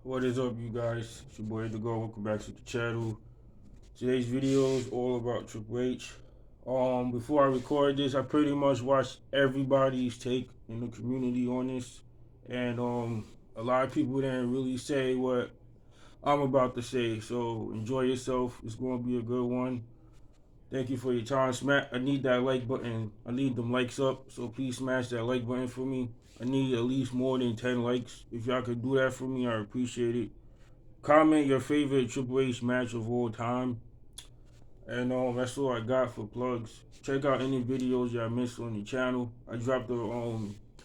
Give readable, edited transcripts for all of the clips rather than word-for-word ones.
What is up, you guys? It's your boy The Go. Welcome back to the channel. Today's video is all about Triple H. Before I record this, I pretty much watched everybody's take in the community on this, and a lot of people didn't really say what I'm about to say. So enjoy yourself. It's going to be a good one. Thank you for your time. I need that like button. I need them likes up. So please smash that like button for me. I need at least more than 10 likes. If y'all could do that for me, I appreciate it. Comment your favorite Triple H match of all time. And that's all I got for plugs. Check out any videos y'all missed on the channel. I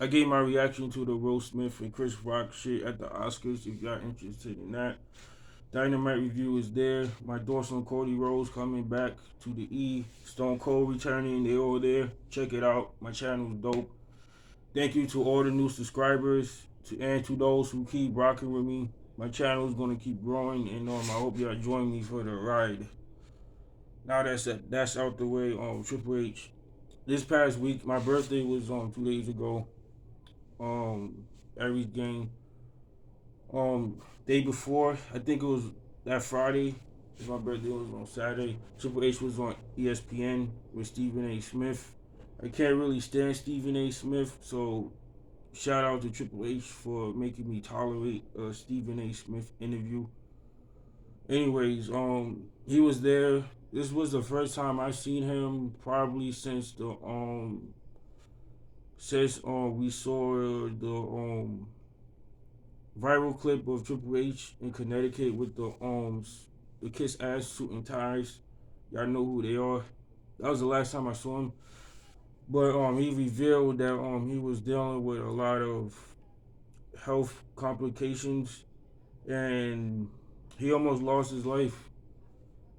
gave my reaction to the Will Smith and Chris Rock shit at the Oscars if y'all interested in that. Dynamite review is there. My thoughts on Cody Rhodes coming back to the E. Stone Cold returning, they all there. Check it out. My channel is dope. Thank you to all the new subscribers and to those who keep rocking with me. My channel is gonna keep growing, and I hope y'all join me for the ride. Now that's out the way. Triple H. This past week, my birthday was 2 days ago. Every game. Day before, I think it was that Friday. My birthday was on Saturday. Triple H was on ESPN with Stephen A. Smith. I can't really stand Stephen A. Smith, so shout out to Triple H for making me tolerate a Stephen A. Smith interview. Anyways, he was there. This was the first time I seen him probably since we saw the viral clip of Triple H in Connecticut with the kiss ass suit and ties. Y'all know who they are. That was the last time I saw him. But he revealed that he was dealing with a lot of health complications and he almost lost his life.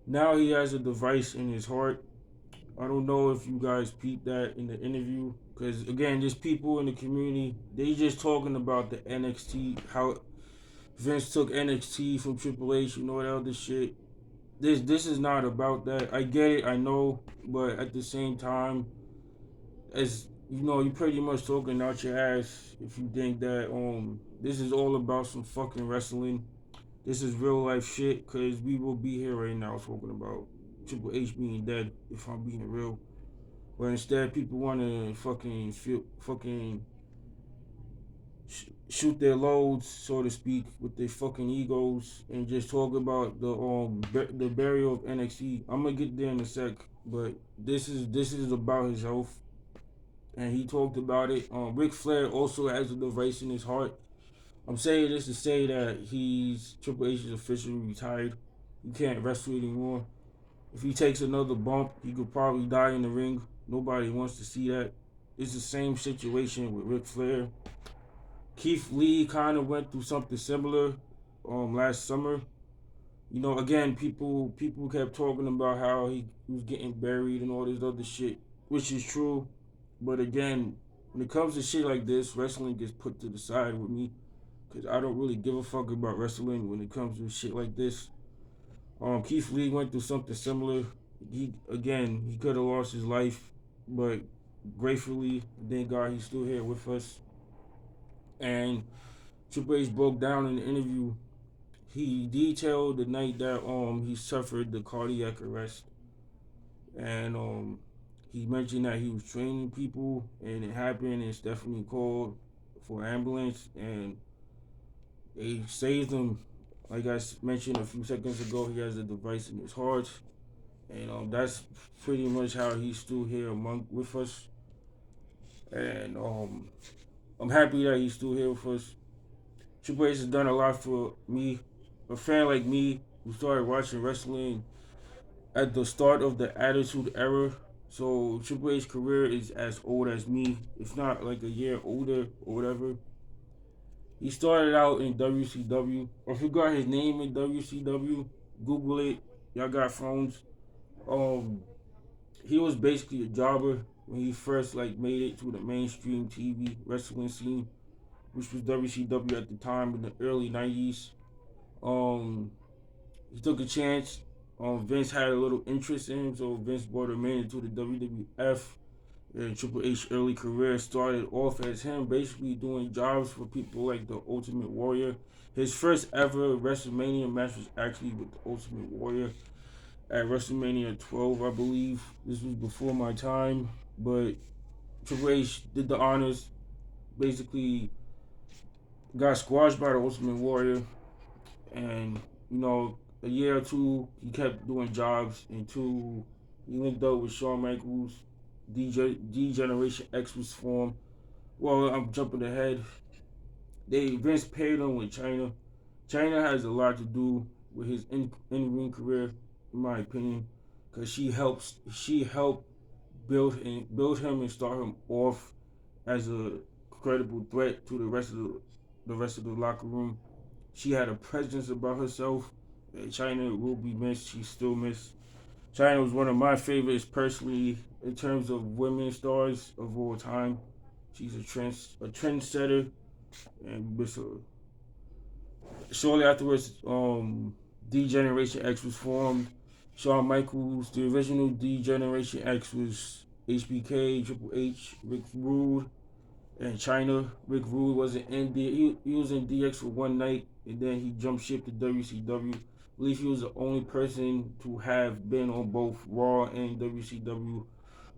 Now he has a device in his heart. I don't know if you guys peeped that in the interview, because again, there's people in the community. They just talking about the NXT, how Vince took NXT from Triple H, you know that other shit. This is not about that. I get it, I know, but at the same time, as you know, you pretty much talking out your ass if you think that this is all about some fucking wrestling. This is real life shit, cause we will be here right now talking about Triple H being dead, if I'm being real. But instead, people want to fucking shoot their loads, so to speak, with their fucking egos and just talk about the burial of NXT. I'm gonna get there in a sec, but this is about his health, and he talked about it. Ric Flair also has a device in his heart. I'm saying this to say that he's Triple H is officially retired. He can't wrestle anymore. If he takes another bump, he could probably die in the ring. Nobody wants to see that. It's the same situation with Ric Flair. Keith Lee kind of went through something similar last summer. You know, again, people kept talking about how he was getting buried and all this other shit, which is true. But again, when it comes to shit like this, wrestling gets put to the side with me because I don't really give a fuck about wrestling when it comes to shit like this. Keith Lee went through something similar. He could have lost his life, but gratefully, thank God he's still here with us. And Triple H broke down in the interview. He detailed the night that he suffered the cardiac arrest, and he mentioned that he was training people, and it happened, and Stephanie called for ambulance, and they saved him. Like I mentioned a few seconds ago, he has a device in his heart, and that's pretty much how he's still here with us. And I'm happy that he's still here with us. Triple H has done a lot for me, a fan like me who started watching wrestling at the start of the Attitude Era. So Triple H's career is as old as me, if not like a year older or whatever. He started out in WCW. I forgot his name in WCW. Google it. Y'all got phones. Um, he was basically a jobber when he first like made it to the mainstream TV wrestling scene, which was WCW at the time in the early '90s. Um, he took a chance. Vince had a little interest in him, so Vince brought him into the WWF, And Triple H early career started off as him basically doing jobs for people like the Ultimate Warrior. His first ever WrestleMania match was actually with the Ultimate Warrior at WrestleMania 12, I believe. This was before my time, but Triple H did the honors. Basically, got squashed by the Ultimate Warrior, and a year or two he kept doing jobs. And two, he linked up with Shawn Michaels. D Generation X was formed. Well, I'm jumping ahead. Vince paired him with China. China has a lot to do with his in ring career, in my opinion, because she helped build him and start him off as a credible threat to the rest of the locker room. She had a presence about herself. China will be missed. She's still missed. China was one of my favorites personally in terms of women stars of all time. She's a trendsetter, and shortly afterwards, D Generation X was formed. Shawn Michaels, the original D Generation X was HBK, Triple H, Rick Rude, and China. Rick Rude wasn't in he was in DX for one night, and then he jumped ship to WCW. I believe he was the only person to have been on both Raw and WCW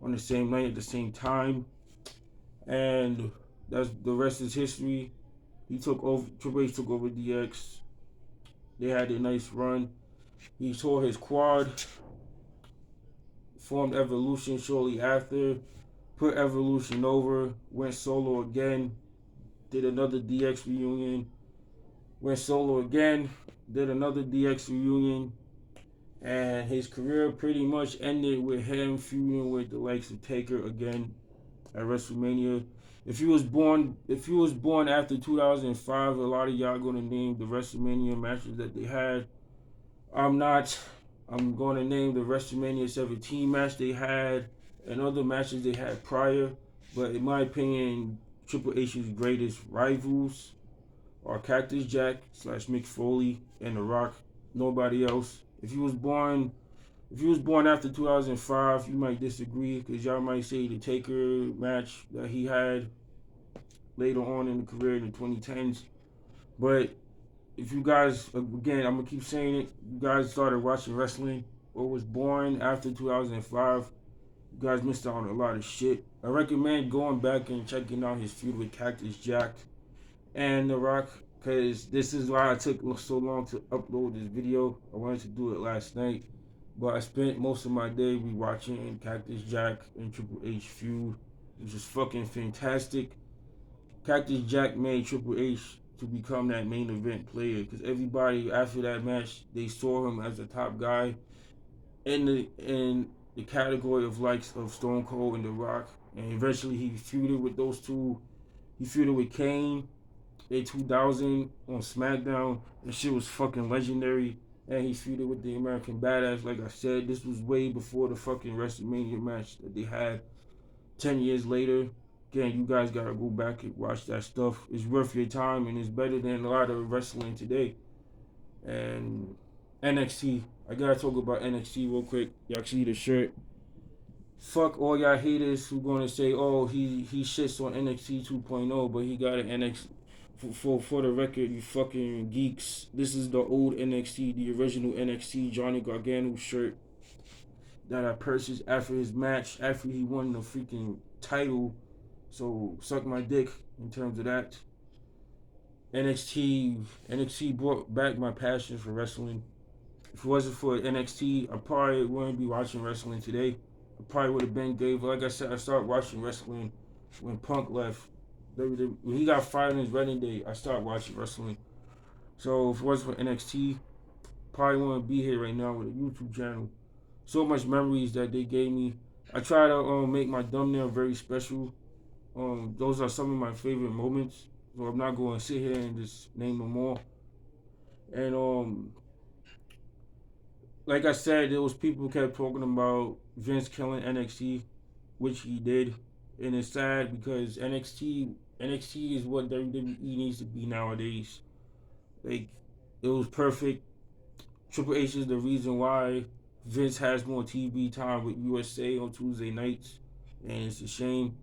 on the same night at the same time. And that's the rest is history. He took over. Triple H took over DX. They had a nice run. He tore his quad, formed Evolution shortly after, put Evolution over, went solo again, did another DX reunion, went solo again, did another DX reunion, and his career pretty much ended with him feuding with the likes of Taker again at WrestleMania. If he was born after 2005, a lot of y'all gonna name the WrestleMania matches that they had. I'm not. I'm going to name the WrestleMania 17 match they had and other matches they had prior. But in my opinion, Triple H's greatest rivals are Cactus Jack slash Mick Foley and The Rock. Nobody else. If he was born after 2005, you might disagree because y'all might say the Taker match that he had later on in the career in the 2010s. But if you guys, again, I'm gonna keep saying it. You guys started watching wrestling or was born after 2005. You guys missed out on a lot of shit. I recommend going back and checking out his feud with Cactus Jack and The Rock, because this is why I took so long to upload this video. I wanted to do it last night, but I spent most of my day rewatching Cactus Jack and Triple H feud, which is fucking fantastic. Cactus Jack made Triple H to become that main event player because everybody after that match they saw him as a top guy in the category of likes of Stone Cold and The Rock, and eventually he feuded with those two. He feuded with Kane in 2000 on SmackDown. That shit was fucking legendary. And he feuded with the American Badass. Like I said, this was way before the fucking WrestleMania match that they had 10 years later. Again, you guys gotta go back and watch that stuff. It's worth your time and it's better than a lot of wrestling today. And NXT, I gotta talk about NXT real quick. Y'all see the shirt. Fuck all y'all haters who gonna say, oh, he shits on NXT 2.0, but he got an NXT. For the record, you fucking geeks, this is the old NXT, the original NXT Johnny Gargano shirt that I purchased after his match, after he won the freaking title. So suck my dick in terms of that. NXT brought back my passion for wrestling. If it wasn't for NXT, I probably wouldn't be watching wrestling today. I probably would have been gave. Like I said, I started watching wrestling when Punk left. When he got fired on his wedding day, I started watching wrestling. So if it wasn't for NXT, probably wouldn't be here right now with a YouTube channel. So much memories that they gave me. I try to make my thumbnail very special. Those are some of my favorite moments. So I'm not going to sit here and just name them all. And like I said, there was people who kept talking about Vince killing NXT, which he did, and it's sad because NXT is what WWE needs to be nowadays. Like it was perfect. Triple H is the reason why Vince has more TV time with USA on Tuesday nights. and it's a shame.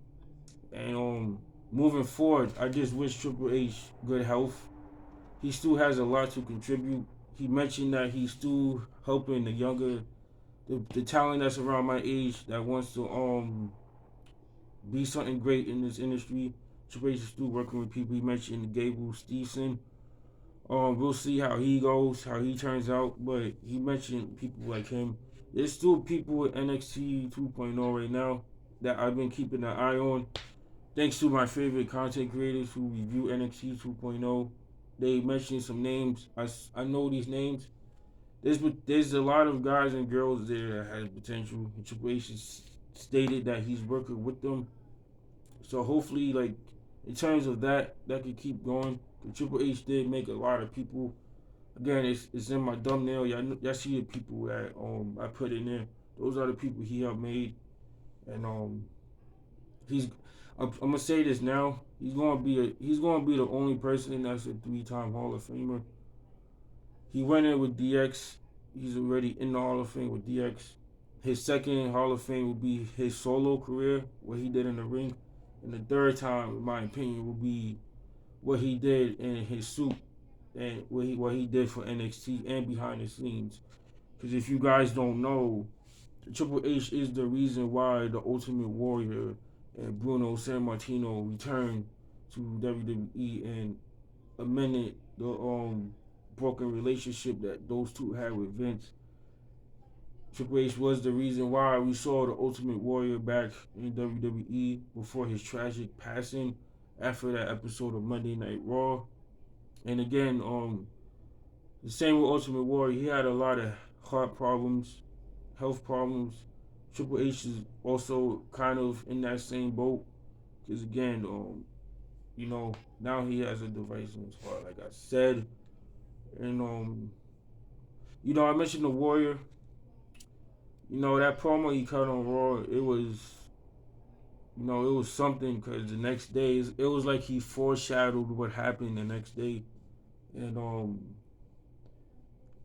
And moving forward, I just wish Triple H good health. He still has a lot to contribute. He mentioned that he's still helping the younger, the talent that's around my age that wants to be something great in this industry. Triple H is still working with people. He mentioned Gable Steveson. We'll see how he goes, how he turns out. But he mentioned people like him. There's still people with NXT 2.0 right now that I've been keeping an eye on. Thanks to my favorite content creators who review NXT 2.0. They mentioned some names. I know these names. There's a lot of guys and girls there that has potential. Triple H has stated that he's working with them. So hopefully, like in terms of that, that could keep going. Triple H did make a lot of people. Again, it's in my thumbnail. Y'all see the people that I put in there. Those are the people he helped made, and he's. I'm gonna say this now. He's gonna be the only person that's a 3-time Hall of Famer. He went in with DX. He's already in the Hall of Fame with DX. His second Hall of Fame will be his solo career, what he did in the ring. And the third time, in my opinion, will be what he did in his suit and what he did for NXT and behind the scenes. Because if you guys don't know, Triple H is the reason why the Ultimate Warrior and Bruno Sammartino returned to WWE and amended the broken relationship that those two had with Vince. Triple H was the reason why we saw the Ultimate Warrior back in WWE before his tragic passing after that episode of Monday Night Raw. And again, the same with Ultimate Warrior, he had a lot of heart problems, health problems. Triple H is also kind of in that same boat because again, now he has a device in his heart, like I said, and I mentioned the Warrior. That promo he cut on Raw, it was something because the next day, it was like he foreshadowed what happened the next day. And,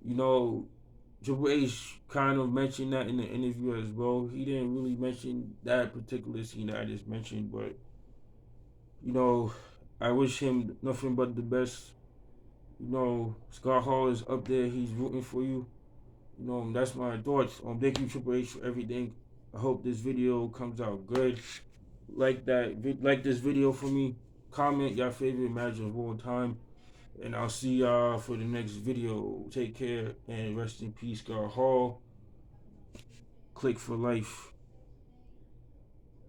you know, Triple H kind of mentioned that in the interview as well. He didn't really mention that particular scene that I just mentioned, but, you know, I wish him nothing but the best. Scott Hall is up there. He's rooting for you. That's my thoughts. Thank you, Triple H, for everything. I hope this video comes out good. Like this video for me. Comment your favorite match of all time. And I'll see y'all for the next video. Take care and rest in peace, Scott Hall. Click for life.